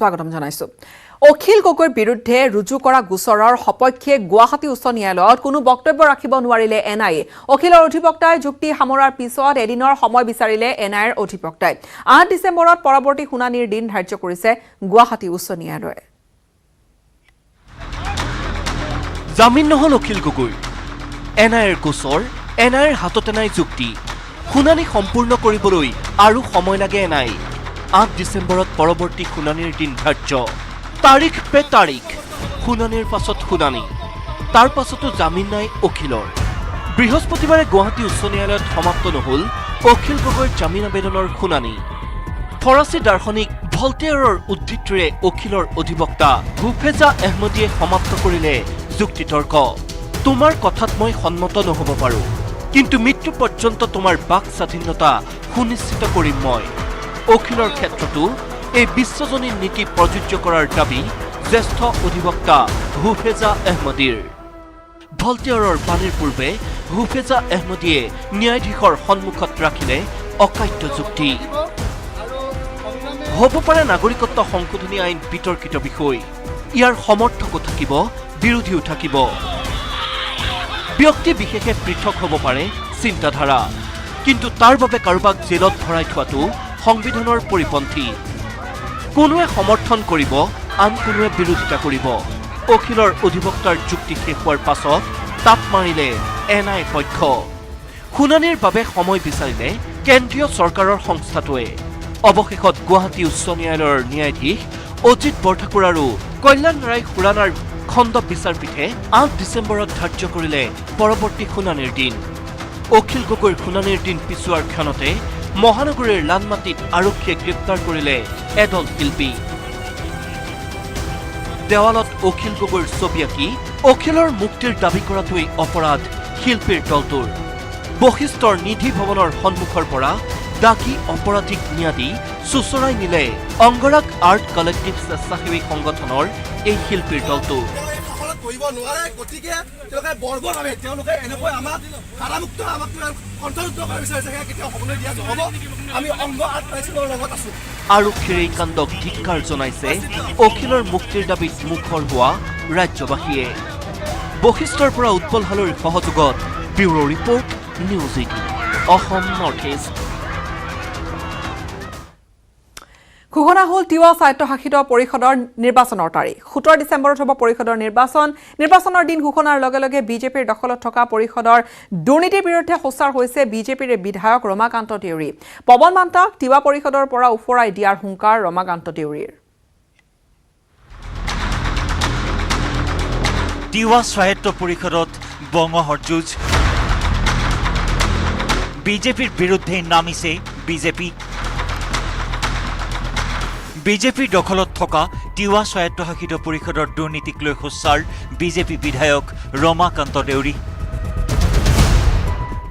স্বাগতম জানাইছো অখিল গগৈৰ বিৰুদ্ধে ৰুজু কৰা গোচৰৰ সপক্ষে গুৱাহাটী উচ্চ ন্যায়ালয়ত কোনো বক্তব্য ৰাখিব নোৱাৰিলে এনআইএ অখিলৰ অধিবক্তাই যুক্তি সামৰাৰ পিছত এদিনৰ সময় বিচাৰিলে এনআইএৰ অধিবক্তাই 8 ডিচেম্বৰত পৰৱৰ্তী শুনানিৰ দিন ধাৰ্য কৰিছে গুৱাহাটী উচ্চ ন্যায়ালয়ে জামিন নহল অখিল গগৈ এনআইএৰ গোচৰ এনআইএৰ হাততে নাই যুক্তি শুনানি সম্পূৰ্ণ কৰিবলৈ আৰু সময় লাগে এনআইএ 8 ডিচেম্বৰত পৰৱৰ্তী শুনানিৰ দিন ধাৰ্য তাৰিখ পে তাৰিখ শুনানিৰ পাছত শুনানি তাৰ পাছতো জামিন নাই অখিলৰ বৃহস্পতিবাৰে গুৱাহাটী উচ্চ ন্যায়ালয়ত সমাপ্ত নহল অখিল গগৈৰ জামিন আবেদনৰ শুনানি ফৰাচী দাৰ্শনিক ভল্টেয়াৰৰ উদ্ধৃতিৰে অখিলৰ অধিবক্তা হুফেজা আহমদীয়ে সমাপ্ত কৰিলে যুক্তিতৰ্ক তোমাৰ কথাত মই সন্মত নহব পাৰো কিন্তু মৃত্যু পৰ্যন্ত তোমাৰ বাক স্বাধীনতা সুনিশ্চিত কৰিম মই অখিলৰ ক্ষেত্ৰতো এই বিশ্বজনীন নীতি প্ৰযোজ্য কৰাৰ দাবী জ্যেষ্ঠ অধিবক্তা হুফেজা আহমদীৰ ভল্টেয়াৰৰ বাণীৰ পূৰ্বে হুফেজা আহমদীয়ে ন্যায়াধীশৰ সন্মুখত ৰাখিলে অকাট্য যুক্তি হ'ব পাৰে নাগৰিকত্ব সংশোধনী আইন বিতৰ্কিত বিষয় ইয়াৰ সমৰ্থকো থাকিব বিৰোধীও থাকিব ব্যক্তি বিশেষে পৃথক হ'ব পাৰে চিন্তাধাৰা কিন্তু তাৰ বাবে কাৰোবাক জেলত ভৰাই থোৱাটো সংবিধানৰ পৰিপন্থী কোনোৱে সমৰ্থন কৰিব আন কোনোৱে বিৰোধিতা কৰিব অখিলৰ অধিবক্তাৰ যুক্তি শেষ হোৱাৰ পাছত তাপ মাৰিলে এনআইএ পক্ষ শুনানিৰ বাবে সময় বিচাৰিলে কেন্দ্ৰীয় চৰকাৰৰ সংস্থাটোৱে অৱশেষত গুৱাহাটী উচ্চ ন্যায়ালয়ৰ ন্যায়াধীশ অজিত বৰঠাকুৰ আৰু কল্যাণ ৰায় খুৰানাৰ খণ্ড বিচাৰপীঠে 8 ডিচেম্বৰত ধাৰ্য কৰিলে পৰৱৰ্তী শুনানিৰ দিন অখিল গগৈৰ শুনানিৰ দিন পিছুৱাৰ ক্ষণতে মহানগৰীৰ লালমাটিত আৰক্ষীয়ে গ্ৰেপ্তাৰ কৰিলে এদল শিল্পী দেৱালত অখিল গগৈৰ ছবি আঁকি অখিলৰ মুক্তিৰ দাবী কৰাটোৱেই অপৰাধ শিল্পীৰ দলটোৰ বশিষ্ঠৰ নিধি ভৱনৰ সন্মুখৰ পৰা দাগী অপৰাধীক ন্যাদি চুচৰাই নিলে অংগৰাগ আৰ্ট কালেক্টিভ স্বেচ্ছাসেৱী সংগঠনৰ এই শিল্পীৰ দলটো আৰক্ষীৰ এই কাণ্ডক ধিক্কাৰ জনাইছে অখিলৰ মুক্তিৰ দাবীত মুখৰ হোৱা ৰাজ্যবাসীয়ে বশিষ্ঠৰ পৰা উৎপল হালৈৰ সহযোগত bureau report news 18 Assam North east ঘোষণা হল তিৱা স্বায়ত্তশাসিত পৰিষদৰ নিৰ্বাচনৰ তাৰিখ 17 ডিচেম্বৰত হ'ব পৰিষদৰ নিৰ্বাচনৰ দিন ঘোষণাৰ লগে লগে বিজেপিৰ দখলত থকা পৰিষদৰ দুৰ্নীতিৰ বিৰুদ্ধে সোচ্চাৰ হৈছে বিজেপিৰ বিধায়ক ৰমাকান্ত দেউৰী পৱন মান্তাক তিৱা পৰিষদৰ পৰা উফৰাই দিয়াৰ হুংকাৰ ৰমাকান্ত দেউৰীৰ তিৱা স্বায়ত্ত পৰিষদত বংগহৰ যুঁজ বিজেপিৰ বিৰুদ্ধে নামিছে বিজেপিৰ দখলত থকা তিৱা স্বায়ত্তশাসিত পৰিষদৰ দুৰ্নীতিক লৈ সোচ্চাৰ বিজেপি বিধায়ক ৰমাকান্ত দেউৰী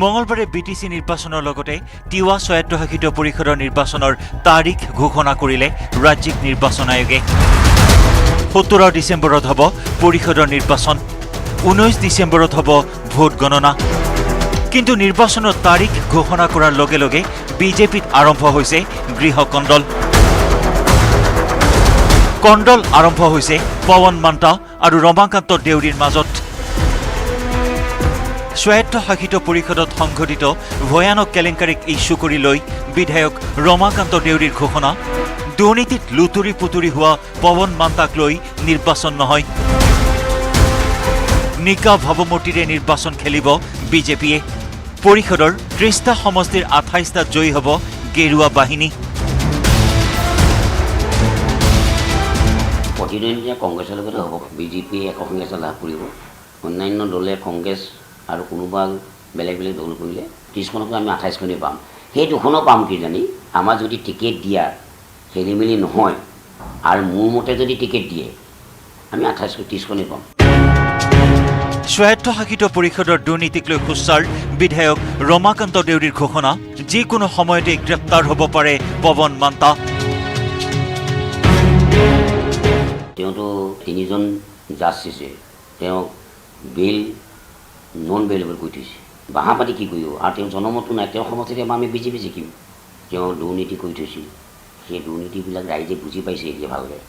মঙলবাৰে বিটিচি নিৰ্বাচনৰ লগতে তিৱা স্বায়ত্তশাসিত পৰিষদৰ নিৰ্বাচনৰ তাৰিখ ঘোষণা কৰিলে ৰাজ্যিক নিৰ্বাচন আয়োগে 17 ডিচেম্বৰত হ'ব পৰিষদৰ নিৰ্বাচন 19 ডিচেম্বৰত হ'ব ভোট গণনা কিন্তু নিৰ্বাচনৰ তাৰিখ ঘোষণা কৰাৰ লগে লগে বিজেপিত আৰম্ভ হৈছে কণ্ডল আৰম্ভ হৈছে পৱন মান্তা আৰু ৰমাকান্ত দেউৰীৰ মাজত স্বায়ত্তশাসিত পৰিষদত সংঘটিত ভয়ানক কেলেংকাৰীক ইস্যু কৰি লৈ বিধায়ক ৰমাকান্ত দেউৰীৰ ঘোষণা দুৰ্নীতিত লুতুৰি পুতুৰি হোৱা পৱন মান্তাক লৈ নিৰ্বাচন নহয় নিকা ভাৱমূৰ্তিৰে নিৰ্বাচন খেলিব বিজেপিয়ে পৰিষদৰ 30টা সমষ্টিৰ 28টাত জয়ী হ'ব গেৰুৱা বাহিনী প্ৰতিদ্বন্দ্বিতা কংগ্ৰেছৰ লগতে হ'ব বিজেপিয়ে একসংখ্যা লাভ কৰিব অন্যান্য দলে কংগ্ৰেছ আৰু কোনোবা বেলেগ দল কৰিলে 30খনকৈ আমি 28খনেই পাম সেই দুখনো পাম কিজানি আমাৰ যদি টিকেট দিয়া খেলিমেলি নহয় আৰু মোৰ মতে যদি টিকেট দিয়ে আমি 30খনেই পাম স্বায়ত্তশাসিত পৰিষদৰ দুৰ্নীতিক লৈ সোচ্চাৰ বিধায়ক ৰমাকান্ত দেউৰীৰ ঘোষণা যিকোনো সময়তে গ্ৰেপ্তাৰ হ'ব পাৰে পৱন মান্তা তেওঁতো 3জন জাজ দিছে তেওঁক বেইল নন বেইলেবল কৰি থৈছে বাঁহা পাতি কি কৰিব আৰু তেওঁ জনমতো নাই তেওঁ সমষ্টিতে আমি বিজেপি জিকিম তেওঁ দুৰ্নীতি কৰি থৈছিল সেই দুৰ্নীতিবিলাক ৰাইজে বুজি পাইছে এতিয়া ভালকৈ।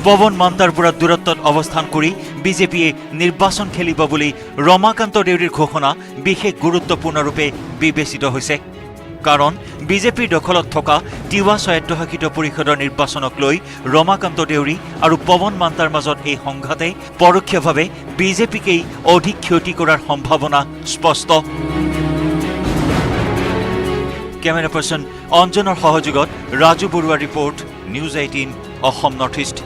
পৱন মান্তাৰ পৰা দূৰত্বত অৱস্থান কৰি বিজেপিয়ে নিৰ্বাচন খেলিব বুলি ৰমাকান্ত দেউৰীৰ ঘোষণা বিশেষ গুৰুত্বপূৰ্ণৰূপে বিবেচিত হৈছে। কাৰণ বিজেপিৰ দখলত থকা তিৱা স্বায়ত্তশাসিত পৰিষদৰ নিৰ্বাচনক লৈ ৰমাকান্ত দেউৰী আৰু পৱন মান্তাৰ মাজত এই সংঘাতে পৰোক্ষভাৱে বিজেপিকেই অধিক ক্ষতি কৰাৰ সম্ভাৱনা স্পষ্ট। কেমেৰা পাৰ্চন অঞ্জনৰ সহযোগত ৰাজু বৰুৱাৰ report, news 18 Assam North east.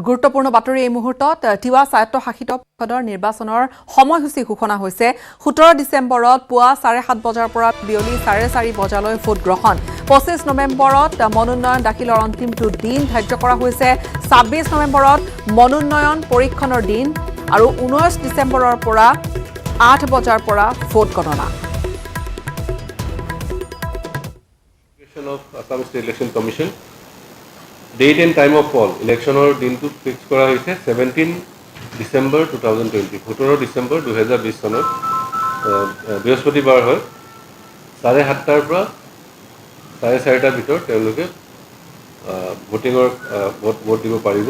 গুৰুত্বপূৰ্ণ বাতৰি এই মুহূৰ্তত তিৱা স্বায়ত্তশাসিত পৰিষদৰ নিৰ্বাচনৰ সময়সূচী ঘোষণা হৈছে। 17 ডিচেম্বৰত পুৱা 7:30 বজাৰ পৰা বিয়লি 4:30 বজালৈ ভোট গ্ৰহণ। 25 নৱেম্বৰত মনোনয়ন দাখিলৰ অন্তিমটো দিন ধাৰ্য কৰা হৈছে। 26 নৱেম্বৰত মনোনয়ন পৰীক্ষণৰ দিন আৰু 19 ডিচেম্বৰৰ পৰা 8 বজাৰ পৰা ভোট গণনা। of Assam State Election Commission. Date and time of poll. Electioner দিনটো ফিক্স কৰা হৈছে 17 ডিচেম্বৰ 2020. 17 ডিচেম্বৰ 2020 চনত বৃহস্পতিবাৰ হয়। 7:30 পৰা 4:30 ভিতৰত তেওঁলোকে ভোটিঙৰ ভোট দিব পাৰিব।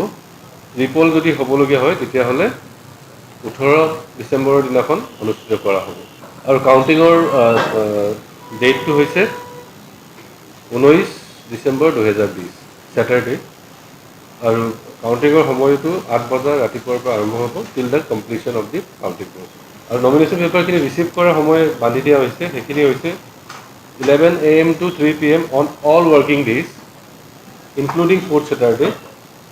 ৰিপল যদি হ'বলগীয়া হয় তেতিয়াহ'লে 18 ডিচেম্বৰৰ দিনাখন অনুষ্ঠিত কৰা হ'ব। আৰু কাউণ্টিঙৰ ডেটটো হৈছে 19 ডিচেম্বৰ 2020 Saturday, আৰু কাউণ্টিঙৰ সময়টো 8 বজা ৰাতিপুৱাৰ পৰা আৰম্ভ হ'ব till the completion of the counting process। আৰু নমিনেশ্যন পেপাৰখিনি ৰিচিভ কৰাৰ সময় বান্ধি দিয়া হৈছে, সেইখিনি হৈছে 11 AM to 3 PM on all working days, including 4th Saturday,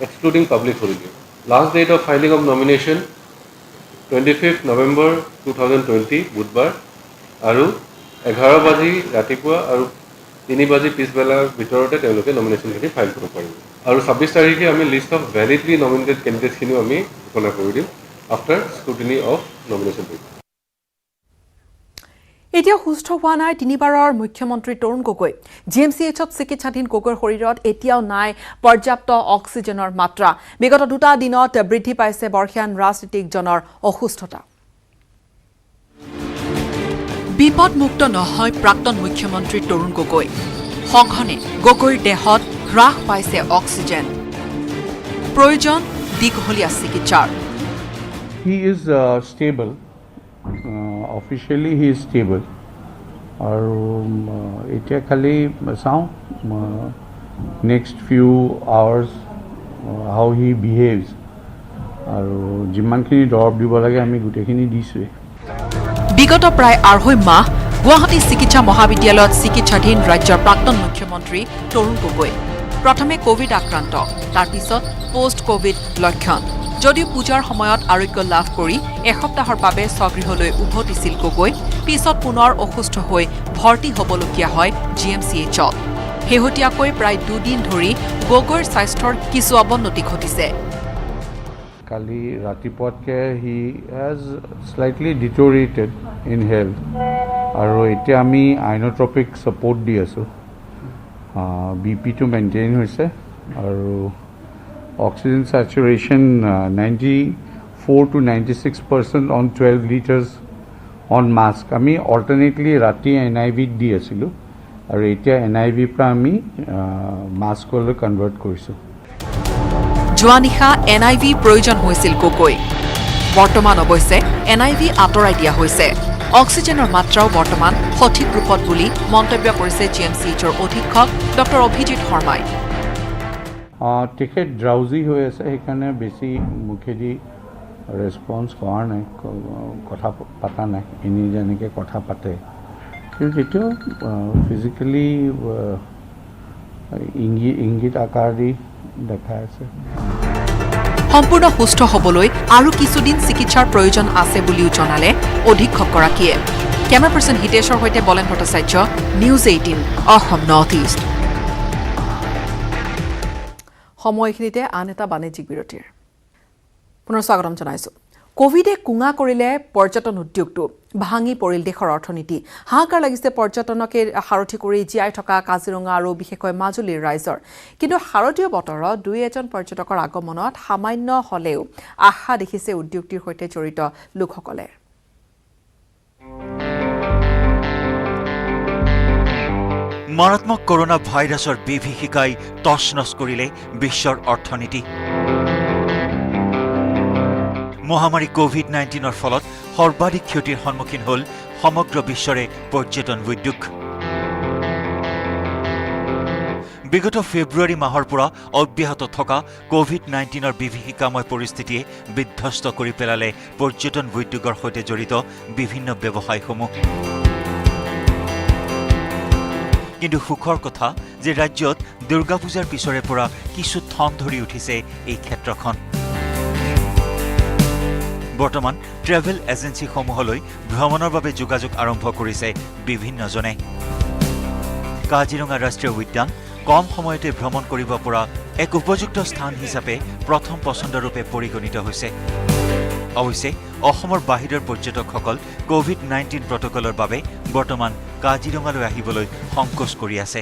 excluding public holiday. Last date of filing of nomination 25 November 2020 বুধবাৰ, আৰু 11 বাজি ৰাতিপুৱা আৰু 3 বাজি পিছবেলাৰ ভিতৰতে তেওঁলোকে নমিনেশ্যনখিনি ফাইল কৰিব পাৰিব। আৰু 26 তাৰিখে আমি লিষ্ট অফ ভ্যালিডলি নমিনেটেড কেণ্ডিডেটছখিনিও আমি ঘোষণা কৰি দিম after scrutiny of nomination paper. এতিয়া সুস্থ হোৱা নাই তিনিবাৰৰ মুখ্যমন্ত্ৰী তৰুণ গগৈ। GMCHত চিকিৎসাধীন গগৈৰ শৰীৰত এতিয়াও নাই পৰ্যাপ্ত অক্সিজেনৰ মাত্ৰা। বিগত 2টা দিনত বৃদ্ধি পাইছে বৰ্ষীয়ান ৰাজনীতিকজনৰ অসুস্থতা। বিপদমুক্ত নহয় প্ৰাক্তন মুখ্যমন্ত্ৰী তৰুণ গগৈ। সঘনে গগৈৰ দেহত হ্ৰাস পাইছে অক্সিজেন। প্ৰয়োজন দীঘলীয়া চিকিৎসাৰ। He is stable. Officially he is stable. আৰু এতিয়া খালি চাওঁ next few hours how he behaves, আৰু যিমানখিনি দৰৱ দিব লাগে আমি গোটেইখিনি দিছোঁৱে। বিগত প্ৰায় 2.5 মাহ গুৱাহাটী চিকিৎসা মহাবিদ্যালয়ত চিকিৎসাধীন ৰাজ্যৰ প্ৰাক্তন মুখ্যমন্ত্ৰী তৰুণ গগৈ। প্ৰথমে কোভিড আক্ৰান্ত, তাৰ পিছত পোষ্ট কোভিড লক্ষণ। যদিও পূজাৰ সময়ত আৰোগ্য লাভ কৰি এসপ্তাহৰ বাবে স্বগৃহলৈ উভতিছিল গগৈ, পিছত পুনৰ অসুস্থ হৈ ভৰ্তি হ'বলগীয়া হয় GMCHত। শেহতীয়াকৈ প্ৰায় 2 দিন ধৰি গগৈৰ স্বাস্থ্যৰ কিছু অৱনতি ঘটিছে। কালি ৰাতিপুৱাতকৈ he has slightly deteriorated in health, আৰু এতিয়া আমি আইনোট্ৰপিক ছাপৰ্ট দি আছোঁ। BPটো মেইনটেইন হৈছে, আৰু oxygen saturation 94 to 96% on 12 litres on mask. আমি অল্টাৰনেটলি ৰাতি NIV দি আছিলোঁ, আৰু এতিয়া NIV পৰা আমি মাস্কলৈ কনভাৰ্ট কৰিছোঁ। যোৱা নিশা NIV প্ৰয়োজন হৈছিল গগৈ। বৰ্তমান অৱশ্যে NIV আঁতৰাই দিয়া হৈছে। অক্সিজেনৰ মাত্ৰাও বৰ্তমান সঠিক ৰূপত বুলি মন্তব্য কৰিছে GMCHৰ অধীক্ষক ডক্টৰ অভিজিৎ শৰ্মাই। তেখেত ড্ৰাউজি হৈ আছে, সেইকাৰণে বেছি মুখেদি ৰেছপন্স কৰা নাই, কথা পতা নাই, এনেই যেনেকৈ কথা পাতে। কিন্তু এতিয়াও ফিজিকেলি ইংগিত আকাৰ দি দেখাই আছে। সম্পূৰ্ণ সুস্থ হ'বলৈ আৰু কিছুদিন চিকিৎসাৰ প্ৰয়োজন আছে বুলিও জনালে অধীক্ষকগৰাকীয়ে। কেমেৰা পাৰ্চন হিতেশৰ সৈতে Bolen Bhattacharya, news 18 Assam North East. সময়খিনিতে আন এটা বাণিজ্যিক বিৰতিৰ পুনৰ স্বাগতম জনাইছোঁ। কোভিডে কুঙা কৰিলে পৰ্যটন উদ্যোগটো, ভাঙি পৰিল দেশৰ অৰ্থনীতি। হাহাকাৰ লাগিছে পৰ্যটনকে সাৰথি কৰি জীয়াই থকা কাজিৰঙা আৰু বিশেষকৈ মাজুলীৰ ৰাইজৰ। কিন্তু শাৰদীয় বতৰত 2-এজন পৰ্যটকৰ আগমনত সামান্য হ'লেও আশা দেখিছে উদ্যোগটিৰ সৈতে জড়িত লোকসকলে। মাৰাত্মক কৰোনা ভাইৰাছৰ বিভীষিকাই তছনছ কৰিলে বিশ্বৰ অৰ্থনীতি। মহামাৰী কোভিড-19ৰ ফলত সৰ্বাধিক ক্ষতিৰ সন্মুখীন হ'ল সমগ্ৰ বিশ্বৰে পৰ্যটন উদ্যোগ। বিগত ফেব্ৰুৱাৰী মাহৰ পৰা অব্যাহত থকা কোভিড-19ৰ বিভীষিকাময় পৰিস্থিতিয়ে বিধ্বস্ত কৰি পেলালে পৰ্যটন উদ্যোগৰ সৈতে জড়িত বিভিন্ন ব্যৱসায়সমূহ। কিন্তু সুখৰ কথা যে ৰাজ্যত দুৰ্গা পূজাৰ পিছৰে পৰা কিছু থন ধৰি উঠিছে এই ক্ষেত্ৰখন। বৰ্তমান ট্ৰেভেল এজেন্সিসমূহলৈ ভ্ৰমণৰ বাবে যোগাযোগ আৰম্ভ কৰিছে বিভিন্নজনে। কাজিৰঙা ৰাষ্ট্ৰীয় উদ্যান কম সময়তে ভ্ৰমণ কৰিব পৰা এক উপযুক্ত স্থান হিচাপে প্ৰথম পছন্দৰূপে পৰিগণিত হৈছে। অৱশ্যে অসমৰ বাহিৰৰ পৰ্যটকসকল কোভিড-19 প্ৰটকলৰ বাবে বৰ্তমান কাজিৰঙালৈ আহিবলৈ সংকোচ কৰি আছে।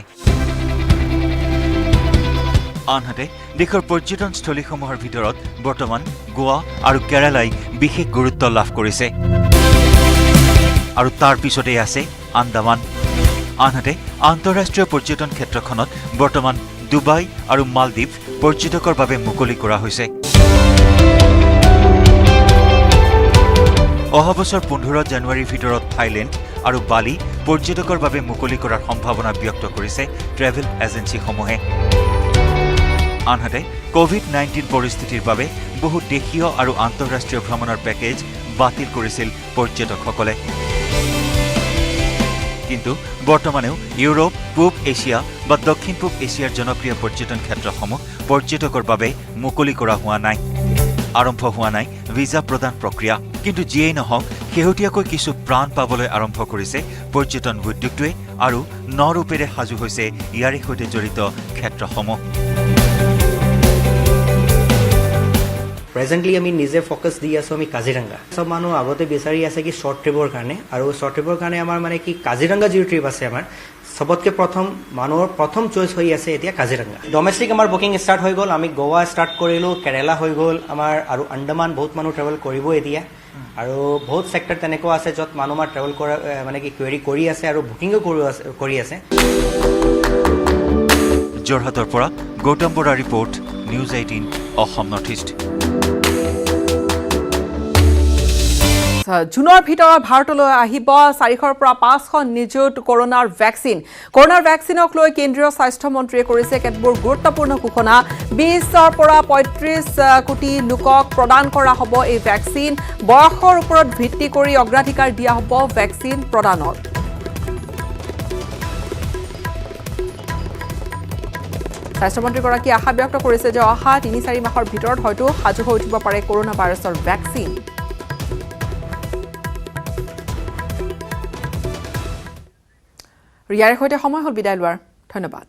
আনহাতে দেশৰ পৰ্যটনস্থলীসমূহৰ ভিতৰত বৰ্তমান গোৱা আৰু কেৰালাই বিশেষ গুৰুত্ব লাভ কৰিছে আৰু তাৰ পিছতেই আছে আন্দামান। আনহাতে আন্তঃৰাষ্ট্ৰীয় পৰ্যটন ক্ষেত্ৰখনত বৰ্তমান ডুবাই আৰু মালদ্বীপ পৰ্যটকৰ বাবে মুকলি কৰা হৈছে। অহা বছৰ 15 জানুৱাৰীৰ ভিতৰত থাইলেণ্ড আৰু বালি পৰ্যটকৰ বাবে মুকলি কৰাৰ সম্ভাৱনা ব্যক্ত কৰিছে ট্ৰেভেল এজেন্সিসমূহে। আনহাতে কোভিড-19 পৰিস্থিতিৰ বাবে বহু দেশীয় আৰু আন্তঃৰাষ্ট্ৰীয় ভ্ৰমণৰ পেকেজ বাতিল কৰিছিল পৰ্যটকসকলে। কিন্তু বৰ্তমানেও ইউৰোপ, পূব এছিয়া বা দক্ষিণ পূব এছিয়াৰ জনপ্ৰিয় পৰ্যটন ক্ষেত্ৰসমূহ পৰ্যটকৰ বাবে মুকলি কৰা হোৱা নাই। আৰম্ভ হোৱা নাই ভিজা প্ৰদান প্ৰক্ৰিয়া। কিন্তু যিয়েই নহওক শেহতীয়াকৈ কিছু প্ৰাণ পাবলৈ আৰম্ভ কৰিছে পৰ্যটন উদ্যোগটোৱে আৰু নৰূপেৰে সাজু হৈছে ইয়াৰে সৈতে জড়িত ক্ষেত্ৰসমূহ। প্ৰেজেণ্টলি আমি নিজে ফ'কাছ দি আছোঁ আমি কাজিৰঙা। চব মানুহ আগতে বিচাৰি আছে কি শ্বৰ্ট ট্ৰিপৰ কাৰণে, আৰু শ্বৰ্ট ট্ৰিপৰ কাৰণে আমাৰ মানে কি কাজিৰঙা যিটো ট্ৰিপ আছে আমাৰ সবতকৈ মানুহৰ প্ৰথম চইচ হৈ আছে এতিয়া কাজিৰঙা। ডমেষ্টিক আমাৰ বুকিং ষ্টাৰ্ট হৈ গ'ল, আমি গোৱা ষ্টাৰ্ট কৰিলোঁ, কেৰেলা হৈ গ'ল আমাৰ, আৰু আন্দামান বহুত মানুহ ট্ৰেভেল কৰিব এতিয়া। আৰু বহুত ছেক্টৰ তেনেকুৱা আছে য'ত মানুহ আমাৰ ট্ৰেভেল কৰা মানে কি কুৱেৰি কৰি আছে আৰু বুকিঙো কৰি আছে। যোৰহাটৰ পৰা Gautam Bora report, news 18 Assam North east. জুনৰ ভিতৰত ভাৰতলৈ আহিব 400ৰ পৰা 500 নিযুত কৰোনাৰ ভেকচিন। কৰোনাৰ ভেকচিনক লৈ কেন্দ্ৰীয় স্বাস্থ্য মন্ত্ৰীয়ে কৰিছে কেতবোৰ গুৰুত্বপূৰ্ণ ঘোষণা। 20ৰ পৰা 35 কোটি লোকক প্ৰদান কৰা হ'ব এই ভেকচিন। বয়সৰ ওপৰত ভিত্তি কৰি অগ্ৰাধিকাৰ দিয়া হ'ব ভেকচিন প্ৰদানত। স্বাস্থ্যমন্ত্ৰীগৰাকীয়ে আশা ব্যক্ত কৰিছে যে অহা 3-4 মাহৰ ভিতৰত হয়তো সাজু হৈ উঠিব পাৰে কৰোনা ভাইৰাছৰ ভেকচিন। ইয়াৰ সৈতে সময় হ'ল বিদায় লোৱাৰ। ধন্যবাদ।